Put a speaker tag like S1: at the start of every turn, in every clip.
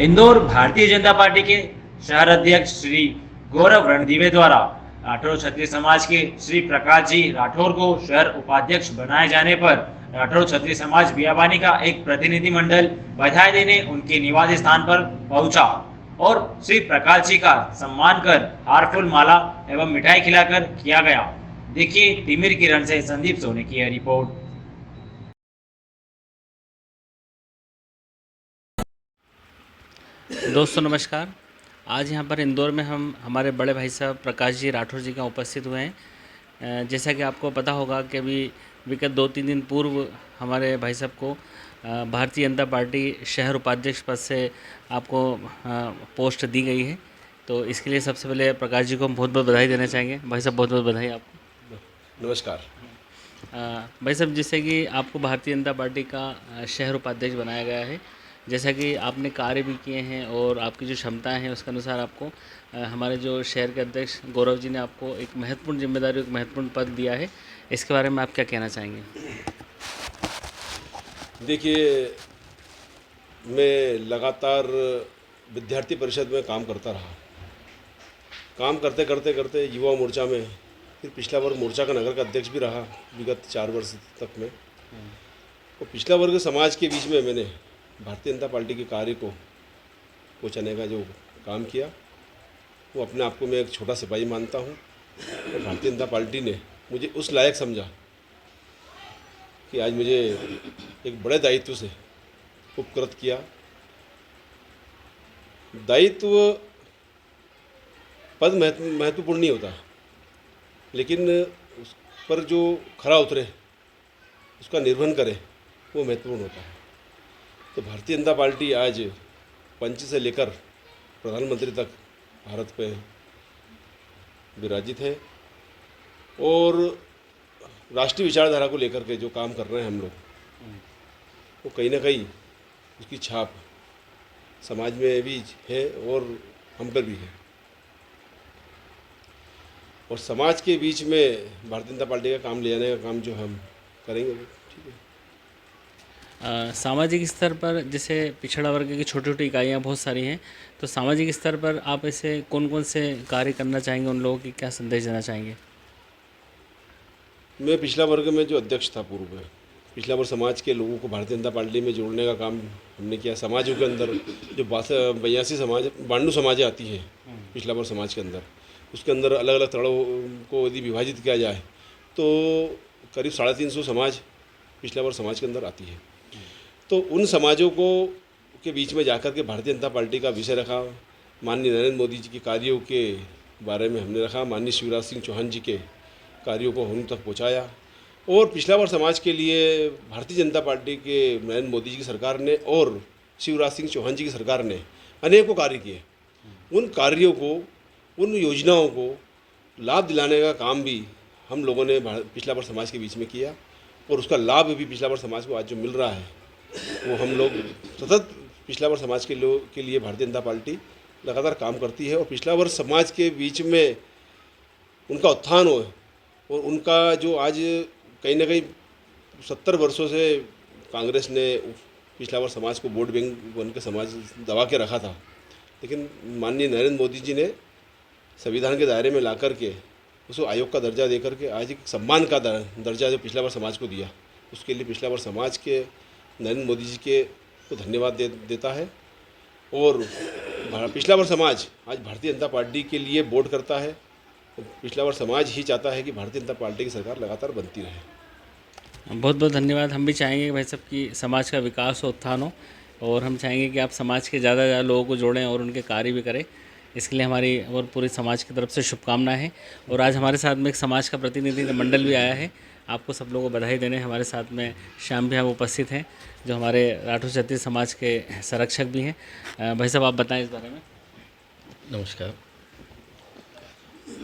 S1: Indore Bharatiya Janata party के शहर अध्यक्ष श्री गौरव रणदीवे द्वारा राठौर क्षत्रिय समाज के श्री प्रकाश जी राठौर को शहर उपाध्यक्ष बनाए जाने पर राठौर क्षत्रिय समाज बियाबानी का एक प्रतिनिधिमंडल बधाई देने उनके निवास स्थान पर पहुंचा और श्री प्रकाश जी का सम्मान कर हार फूल माला एवं मिठाई खिलाकर किया गया। देखिए तिमिर किरण से संदीप सोनी की रिपोर्ट।
S2: दोस्तों नमस्कार। आज यहाँ पर इंदौर में हम हमारे बड़े भाई साहब प्रकाश जी राठौर जी का उपस्थित हुए हैं। जैसा कि आपको पता होगा कि अभी विगत 2-3 दिन पूर्व हमारे भाई साहब को भारतीय जनता पार्टी शहर उपाध्यक्ष पद से आपको पोस्ट दी गई है। तो इसके लिए सबसे पहले प्रकाश जी को हम बहुत बहुत बधाई देना चाहेंगे। भाई साहब बहुत बहुत बधाई आपको।
S3: नमस्कार।
S2: भाई साहब जैसे कि आपको भारतीय जनता पार्टी का शहर उपाध्यक्ष बनाया गया है, जैसा कि आपने कार्य भी किए हैं और आपकी जो क्षमताएं हैं उसके अनुसार आपको हमारे जो शहर के अध्यक्ष गौरव जी ने आपको एक महत्वपूर्ण जिम्मेदारी, एक महत्वपूर्ण पद दिया है। इसके बारे में आप क्या कहना चाहेंगे?
S3: देखिए, मैं लगातार विद्यार्थी परिषद में काम करता रहा। काम करते करते करते युवा मोर्चा में, फिर पिछला वर्ग मोर्चा का नगर का अध्यक्ष भी रहा विगत 4 वर्ष तक में। और पिछला वर्ग समाज के बीच में मैंने भारतीय जनता पार्टी के कार्य को पहुँचाने का जो काम किया, वो अपने आप को मैं एक छोटा सिपाही मानता हूँ। और भारतीय जनता पार्टी ने मुझे उस लायक समझा कि आज मुझे एक बड़े दायित्व से उपकृत किया। दायित्व पद महत्वपूर्ण नहीं होता, लेकिन उस पर जो खरा उतरे, उसका निर्वहन करे, वो महत्वपूर्ण होता है। तो भारतीय जनता पार्टी आज पंच से लेकर प्रधानमंत्री तक भारत पे विराजित है और राष्ट्रीय विचारधारा को लेकर के जो काम कर रहे हैं हम लोग, वो कहीं ना कहीं उसकी छाप समाज में भी है और हम पर भी है। और समाज के बीच में भारतीय जनता पार्टी का काम ले जाने का काम जो हम करेंगे, ठीक है।
S2: सामाजिक स्तर पर जैसे पिछड़ा वर्ग की छोटी छोटी इकाइयाँ बहुत सारी हैं, तो सामाजिक स्तर पर आप ऐसे कौन कौन से कार्य करना चाहेंगे? उन लोगों की क्या संदेश देना चाहेंगे?
S3: मैं पिछला वर्ग में जो अध्यक्ष था पूर्व में, पिछला वर्ग समाज के लोगों को भारतीय जनता पार्टी में जोड़ने का काम हमने किया। समाजों के अंदर जो 92 समाजें आती हैं पिछला वर्ग समाज के अंदर, उसके अंदर अलग अलग तड़ों को यदि विभाजित किया जाए तो करीब 350 समाज पिछला वर्ग समाज के अंदर आती है। तो उन समाजों को के बीच में जाकर के भारतीय जनता पार्टी का विषय रखा। माननीय नरेंद्र मोदी जी के कार्यों के बारे में हमने रखा, माननीय शिवराज सिंह चौहान जी के कार्यों को हम तक पहुंचाया। और पिछला वर्ग समाज के लिए भारतीय जनता पार्टी के नरेंद्र मोदी जी की सरकार ने और शिवराज सिंह चौहान जी की सरकार ने अनेकों कार्य किए। उन कार्यों को, उन योजनाओं को लाभ दिलाने का काम भी हम लोगों ने पिछला वर्ग समाज के बीच में किया। और उसका लाभ भी पिछला वर्ग समाज को आज जो मिल रहा है, वो हम लोग सतत पिछला वर्ग समाज के लिए भारतीय जनता पार्टी लगातार काम करती है। और पिछला वर्ग समाज के बीच में उनका उत्थान हो और उनका जो आज कहीं ना कहीं 70 वर्षों से कांग्रेस ने पिछला वर्ग समाज को वोट बैंक बन के समाज दबा के रखा था, लेकिन माननीय नरेंद्र मोदी जी ने संविधान के दायरे में ला करके उसको आयोग का दर्जा दे करके आज एक सम्मान का दर्जा जो पिछला वर्ग समाज को दिया, उसके लिए पिछला वर्ग समाज के नरेंद्र मोदी जी के को धन्यवाद देता है। और पिछला वर्ग समाज आज भारतीय जनता पार्टी के लिए वोट करता है। पिछला वर्ग समाज ही चाहता है कि भारतीय जनता पार्टी की सरकार लगातार बनती रहे।
S2: बहुत बहुत धन्यवाद। हम भी चाहेंगे कि भाई साहब की समाज का विकास और उत्थान हो, और हम चाहेंगे कि आप समाज के ज़्यादा से ज़्यादा लोगों को जोड़ें और उनके कार्य भी करें। इसके लिए हमारी और पूरे समाज की तरफ से शुभकामनाएं हैं। और आज हमारे साथ में एक समाज का प्रतिनिधि मंडल भी आया है। आपको सब लोगों को बधाई देने हमारे साथ में श्याम भी हम उपस्थित हैं, जो हमारे राठौर क्षत्रिय समाज के संरक्षक भी हैं। भाई साहब आप बताएं इस बारे में।
S4: नमस्कार।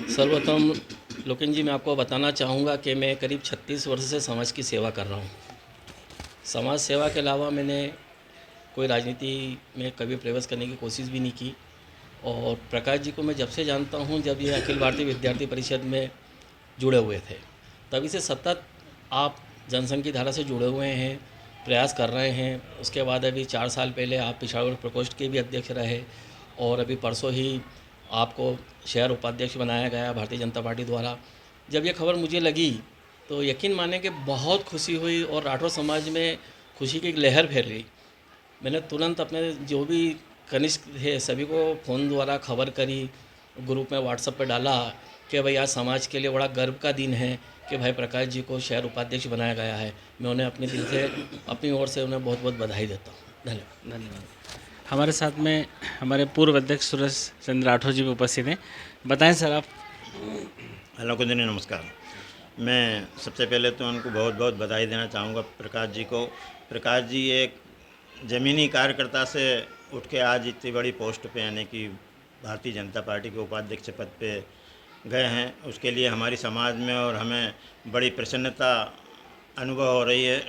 S4: सर्वप्रथम लोकेन जी, मैं आपको बताना चाहूँगा कि मैं करीब 36 वर्ष से समाज की सेवा कर रहा हूँ। समाज सेवा के अलावा मैंने कोई राजनीति में कभी प्रवेश करने की कोशिश भी नहीं की। और प्रकाश जी को मैं जब से जानता हूँ, जब ये अखिल भारतीय विद्यार्थी परिषद में जुड़े हुए थे, तभी से सतत आप जनसंघ की धारा से जुड़े हुए हैं। प्रयास कर रहे हैं। उसके बाद अभी 4 साल पहले आप पिछड़ा वर्ग प्रकोष्ठ के भी अध्यक्ष रहे और अभी परसों ही आपको शहर उपाध्यक्ष बनाया गया भारतीय जनता पार्टी द्वारा। जब ये खबर मुझे लगी तो यकीन माने कि बहुत खुशी हुई और राठौर समाज में खुशी की एक लहर फैल गई। मैंने तुरंत अपने जो भी कनिष्ठ थे सभी को फ़ोन द्वारा खबर करी, ग्रुप में व्हाट्सएप पे डाला कि भाई आज समाज के लिए बड़ा गर्व का दिन है कि भाई प्रकाश जी को शहर उपाध्यक्ष बनाया गया है। मैं उन्हें अपने दिल से अपनी ओर से उन्हें बहुत बहुत बधाई देता हूँ। धन्यवाद।
S2: धन्यवाद। हमारे साथ में हमारे पूर्व अध्यक्ष सुरेश चंद्र राठौर जी भी उपस्थित हैं। बताएं सर आप।
S5: हेलो कुंदनी, नमस्कार। मैं सबसे पहले तो उनको बहुत बहुत बधाई देना चाहूँगा प्रकाश जी को। प्रकाश जी एक ज़मीनी कार्यकर्ता से उठ के आज इतनी बड़ी पोस्ट पे यानी कि भारतीय जनता पार्टी के उपाध्यक्ष पद पे गए हैं, उसके लिए हमारी समाज में और हमें बड़ी प्रसन्नता अनुभव हो रही है।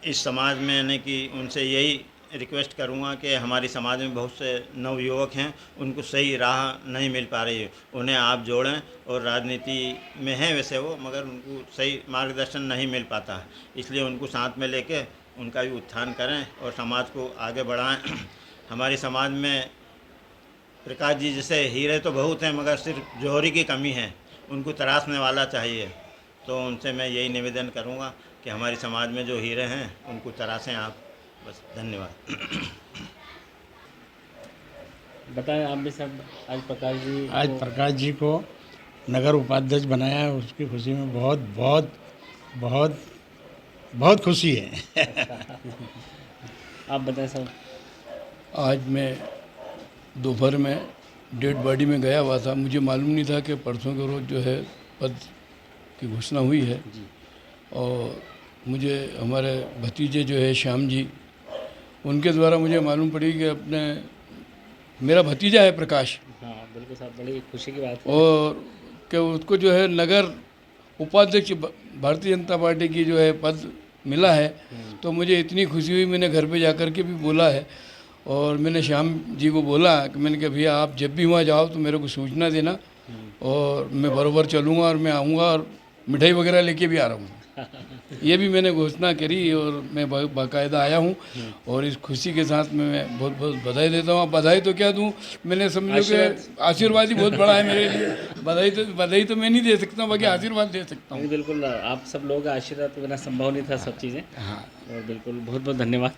S5: इस समाज में यानी कि उनसे यही रिक्वेस्ट करूँगा कि हमारी समाज में बहुत से नवयुवक हैं, उनको सही राह नहीं मिल पा रही है, उन्हें आप जोड़ें। और राजनीति में हैं वैसे वो, मगर उनको सही मार्गदर्शन नहीं मिल पाता है, इसलिए उनको साथ में लेके उनका भी उत्थान करें और समाज को आगे बढ़ाएं। हमारी समाज में प्रकाश जी जैसे हीरे तो बहुत हैं, मगर सिर्फ जौहरी की कमी है, उनको तराशने वाला चाहिए। तो उनसे मैं यही निवेदन करूँगा कि हमारी समाज में जो हीरे हैं उनको तराशें आप। बस, धन्यवाद।
S2: बताएं आप भी सब। आज
S6: प्रकाश जी को नगर उपाध्यक्ष बनाया है, उसकी खुशी में बहुत बहुत बहुत बहुत खुशी है।
S2: आप बताएं सर।
S7: आज मैं दोपहर में डेड बॉडी में गया हुआ था। मुझे मालूम नहीं था कि परसों के रोज़ जो है पद की घोषणा हुई है। और मुझे हमारे भतीजे जो है श्याम जी, उनके द्वारा मुझे मालूम पड़ी कि अपने मेरा भतीजा है प्रकाश,
S2: हाँ बिल्कुल साहब, बड़ी खुशी की बात है।
S7: और कि उसको जो है नगर उपाध्यक्ष भारतीय जनता पार्टी की जो है पद मिला है। तो मुझे इतनी खुशी हुई, मैंने घर पे जाकर के भी बोला है और मैंने श्याम जी को बोला कि मैंने कहा भैया आप जब भी वहाँ जाओ तो मेरे को सूचना देना और मैं बराबर चलूँगा और मैं आऊँगा और मिठाई वगैरह लेके भी आ रहा हूँ। ये भी मैंने घोषणा करी और मैं बाकायदा आया हूँ और इस खुशी के साथ में मैं बहुत बहुत बधाई देता हूँ। अब बधाई तो क्या दूँ, मैंने समझो कि आशीर्वाद ही बहुत बड़ा है मेरे लिए। बधाई तो मैं नहीं दे सकता, बाकी आशीर्वाद दे सकता हूँ।
S2: बिल्कुल, आप सब लोगों का आशीर्वाद के बिना संभव नहीं था सब चीज़ें।
S7: हाँ,
S2: और बिल्कुल बहुत बहुत धन्यवाद।